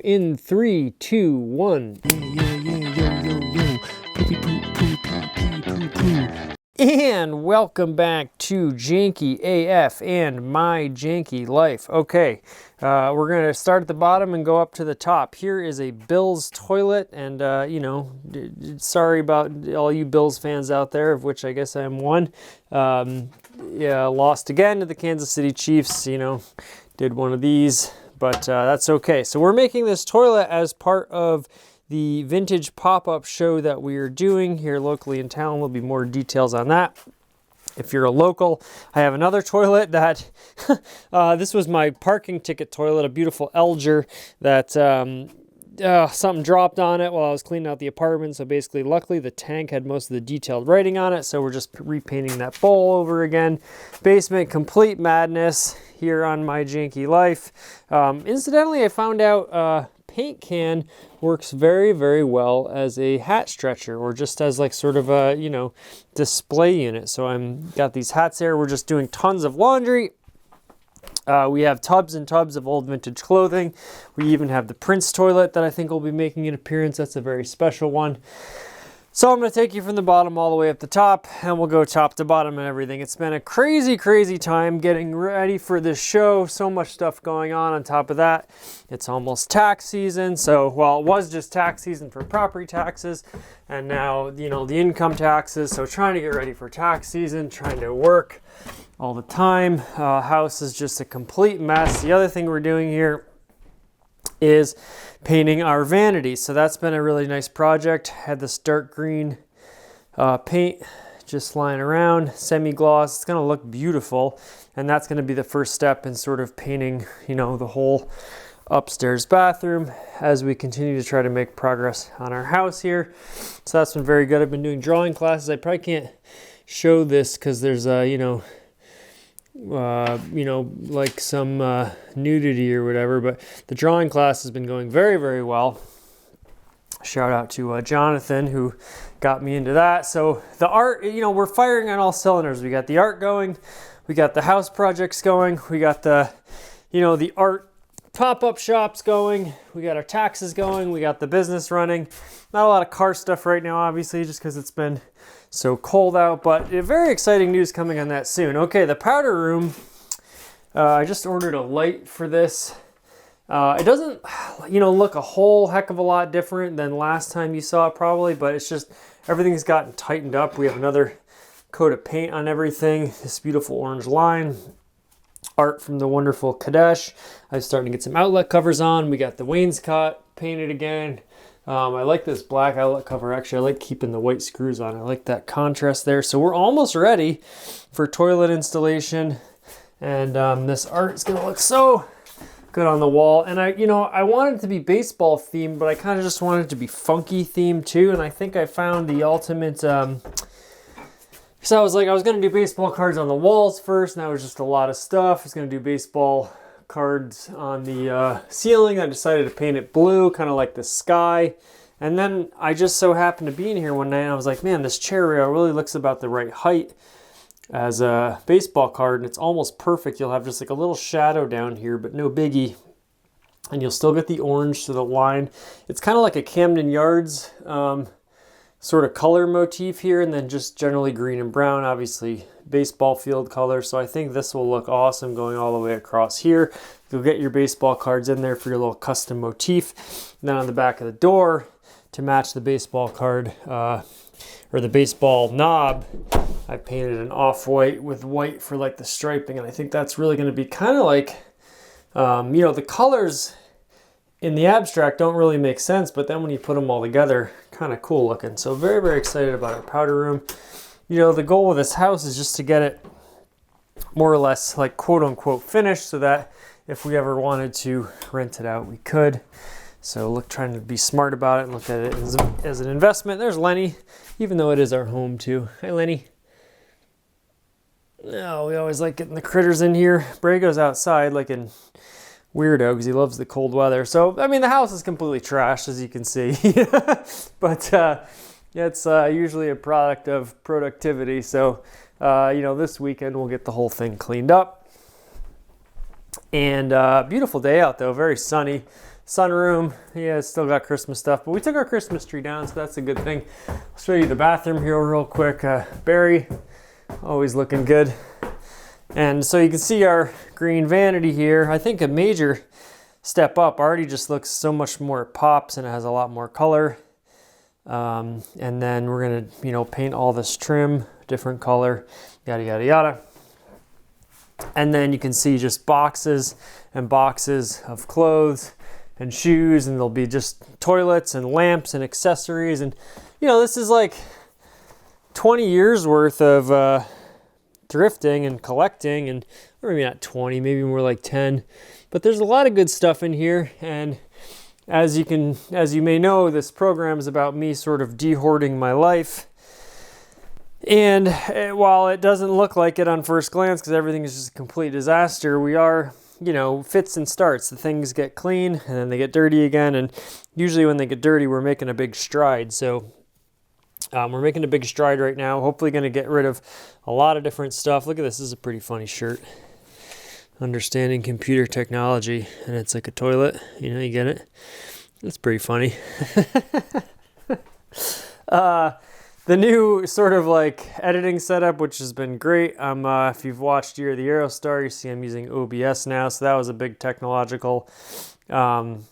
in 3, 2, 1. And welcome back to Janky AF and My Janky Life. Okay, we're going to start at the bottom and go up to the top. Here is a Bills toilet, and sorry about all you Bills fans out there, of which I guess I am one. Lost again to the Kansas City Chiefs, did one of these, but that's okay. So we're making this toilet as part of the vintage pop-up show that we are doing here locally in town. There'll be more details on that. If you're a local, I have another toilet that, this was my parking ticket toilet, a beautiful Elger that something dropped on it while I was cleaning out the apartment. So basically, luckily the tank had most of the detailed writing on it. So we're just repainting that bowl over again. Basement, complete madness here on My Janky Life. Incidentally, I found out paint can works very, very well as a hat stretcher, or just as like sort of a, display unit. So I'm got these hats there. We're just doing tons of laundry. We have tubs and tubs of old vintage clothing. We even have the Prince toilet that I think will be making an appearance. That's a very special one. So I'm going to take you from the bottom all the way up the top, and we'll go top to bottom and everything. It's been a crazy, crazy time getting ready for this show. So much stuff going on top of that. It's almost tax season. So, well, it was just tax season for property taxes, and now, the income taxes. So trying to get ready for tax season, trying to work all the time. House is just a complete mess. The other thing we're doing here is painting our vanity. So that's been a really nice project. Had this dark green paint just lying around, semi-gloss. It's going to look beautiful, and that's going to be the first step in sort of painting, the whole upstairs bathroom as we continue to try to make progress on our house here. So that's been very good. I've been doing drawing classes. I probably can't show this because there's like some nudity or whatever, but the drawing class has been going very, very well. Shout out to Jonathan, who got me into that. So the art, we're firing on all cylinders. We got the art going, we got the house projects going, we got the, the art pop-up shops going, we got our taxes going, we got the business running. Not a lot of car stuff right now, obviously, just because it's been so cold out, but very exciting news coming on that soon. Okay, the powder room. I just ordered a light for this. It doesn't, look a whole heck of a lot different than last time you saw it probably, but it's just everything's gotten tightened up. We have another coat of paint on everything. This beautiful orange line. Art from the wonderful Kadesh. I'm starting to get some outlet covers on. We got the wainscot painted again. I like this black outlet cover. Actually, I like keeping the white screws on. I like that contrast there. So we're almost ready for toilet installation. And this art is going to look so good on the wall. And I wanted it to be baseball themed, but I kind of just wanted it to be funky themed too. And I think I found the ultimate... So I was going to do baseball cards on the walls first, and that was just a lot of stuff. I was going to do baseball cards on the ceiling. I decided to paint it blue, kind of like the sky. And then I just so happened to be in here one night, and I was like, man, this chair rail really looks about the right height as a baseball card, and it's almost perfect. You'll have just like a little shadow down here, but no biggie. And you'll still get the orange to the line. It's kind of like a Camden Yards sort of color motif here, and then just generally green and brown, obviously baseball field color. So I think this will look awesome going all the way across here. You'll get your baseball cards in there for your little custom motif. And then on the back of the door, to match the baseball card or the baseball knob, I painted an off-white with white for like the striping, and I think that's really going to be kind of like the colors in the abstract don't really make sense, but then when you put them all together, kind of cool looking. So very, very excited about our powder room. The goal of this house is just to get it more or less like quote unquote finished, so that if we ever wanted to rent it out, we could. So trying to be smart about it and look at it as an investment. There's Lenny, even though it is our home too. Hi, Lenny. Oh, we always like getting the critters in here. Bray goes outside like an weirdo because he loves the cold weather. So, I mean, the house is completely trashed, as you can see. But it's usually a product of productivity. So, this weekend we'll get the whole thing cleaned up. And beautiful day out, though. Very sunny. sunroom. Yeah, it's still got Christmas stuff, but we took our Christmas tree down, so that's a good thing. I'll show you the bathroom here real quick. Barry, always looking good. And so you can see our green vanity here. I think a major step up already just looks so much more, it pops and it has a lot more color. And then we're gonna, you know, paint all this trim, different color, yada, yada, yada. And then you can see just boxes and boxes of clothes and shoes, and there'll be just toilets and lamps and accessories. And, you know, this is like 20 years worth of thrifting and collecting, and or maybe not 20, maybe more like 10. But there's a lot of good stuff in here. And as you may know, this program is about me sort of de-hoarding my life. And while it doesn't look like it on first glance because everything is just a complete disaster, we are, you know, fits and starts. The things get clean and then they get dirty again. And usually when they get dirty, we're making a big stride. So we're making a big stride right now. Hopefully going to get rid of a lot of different stuff. Look at this. This is a pretty funny shirt. Understanding computer technology. And it's like a toilet. You know, you get it? It's pretty funny. The new sort of like editing setup, which has been great. If you've watched Year of the Aerostar, you see I'm using OBS now. So that was a big technological thing.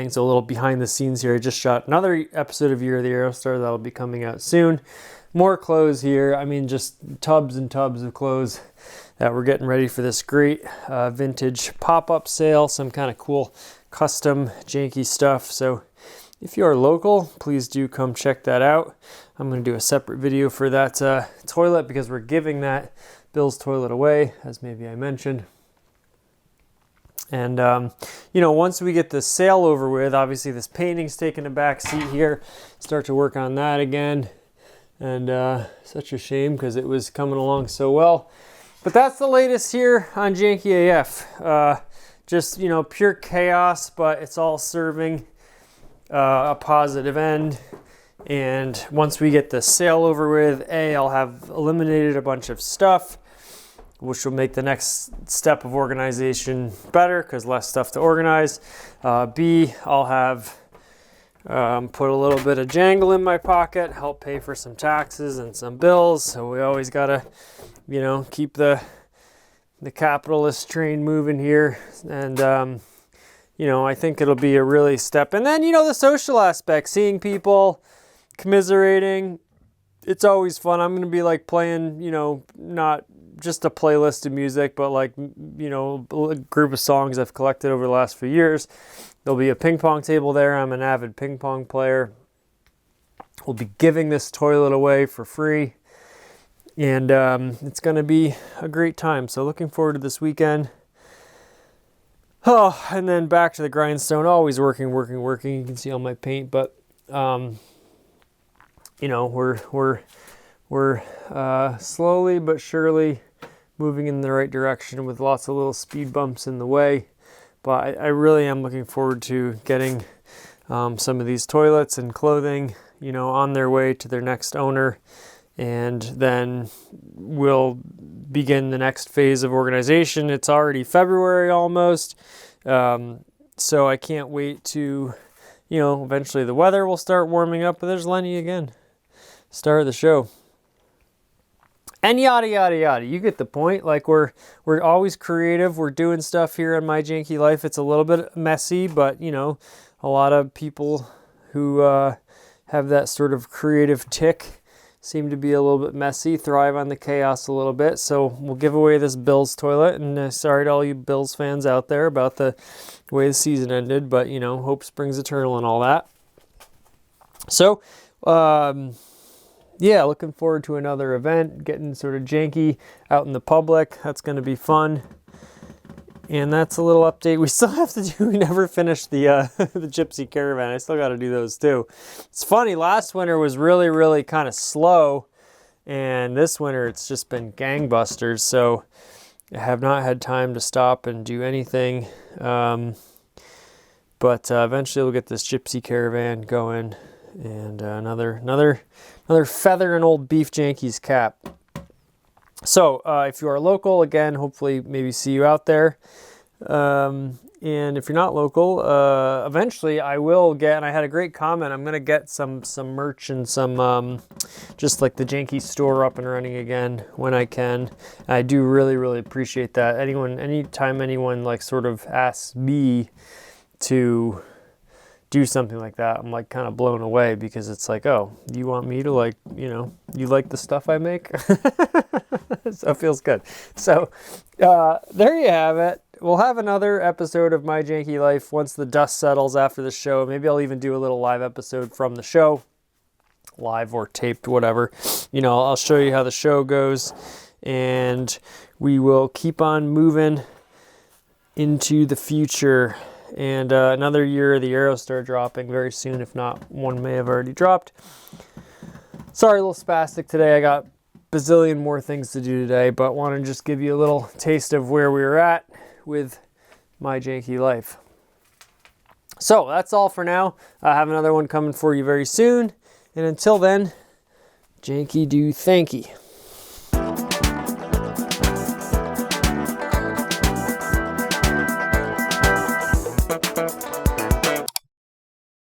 So a little behind the scenes here. I just shot another episode of Year of the Aerostar that'll be coming out soon. More clothes here. I mean, just tubs and tubs of clothes that we're getting ready for this great vintage pop-up sale. Some kind of cool custom janky stuff. So if you are local, please do come check that out. I'm going to do a separate video for that toilet because we're giving that Bill's toilet away, as maybe I mentioned. And, you know, once we get the sale over with, obviously this painting's taking a back seat here. Start to work on that again. And such a shame because it was coming along so well. But that's the latest here on Janky AF. Just, you know, pure chaos, but it's all serving a positive end. And once we get the sale over with, I'll have eliminated a bunch of stuff, which will make the next step of organization better because less stuff to organize. B, I'll have put a little bit of jangle in my pocket, help pay for some taxes and some bills. So we always gotta, you know, keep the capitalist train moving here. And you know, I think it'll be a really step. And then, you know, the social aspect, seeing people, commiserating, it's always fun. I'm going to be like playing, you know, not just a playlist of music, but like, you know, a group of songs I've collected over the last few years. There'll be a ping pong table there. I'm an avid ping pong player. We'll be giving this toilet away for free. And it's going to be a great time. So looking forward to this weekend. Oh, and then back to the grindstone, always working. You can see all my paint, but, you know, we're slowly but surely moving in the right direction with lots of little speed bumps in the way. But I really am looking forward to getting some of these toilets and clothing, you know, on their way to their next owner. And then we'll begin the next phase of organization. It's already February almost. So I can't wait to, you know, eventually the weather will start warming up. But there's Lenny again. Star of the show. And yada, yada, yada. You get the point. Like we're always creative. We're doing stuff here in my janky life. It's a little bit messy, but, you know, a lot of people who have that sort of creative tick seem to be a little bit messy, thrive on the chaos a little bit. So we'll give away this Bills toilet. And sorry to all you Bills fans out there about the way the season ended, but, you know, hope springs eternal and all that. So, yeah, looking forward to another event, getting sort of janky out in the public. That's going to be fun. And that's a little update. We still have to do, we never finished the the Gypsy Caravan. I still got to do those too. It's funny, last winter was really, really kind of slow. And this winter it's just been gangbusters. So I have not had time to stop and do anything. But eventually we'll get this Gypsy Caravan going. And another feather in old Beef Janky's cap. So if you are local, again, hopefully maybe see you out there. And if you're not local, eventually I will get, and I had a great comment, I'm going to get some merch and some, just like the Janky store up and running again when I can. I do really, really appreciate that. Anytime anyone like sort of asks me to do something like that, I'm like kind of blown away, because it's like, oh, you want me to like, you like the stuff I make? So it feels good. So there you have it. We'll have another episode of My Janky Life once the dust settles after the show. Maybe I'll even do a little live episode from the show, live or taped, whatever. I'll show you how the show goes, and we will keep on moving into the future. And another year, the arrows start dropping very soon. If not, one may have already dropped. Sorry, a little spastic today. I got bazillion more things to do today, but want to just give you a little taste of where we were at with My Janky Life. So that's all for now. I have another one coming for you very soon. And until then, Janky do thanky.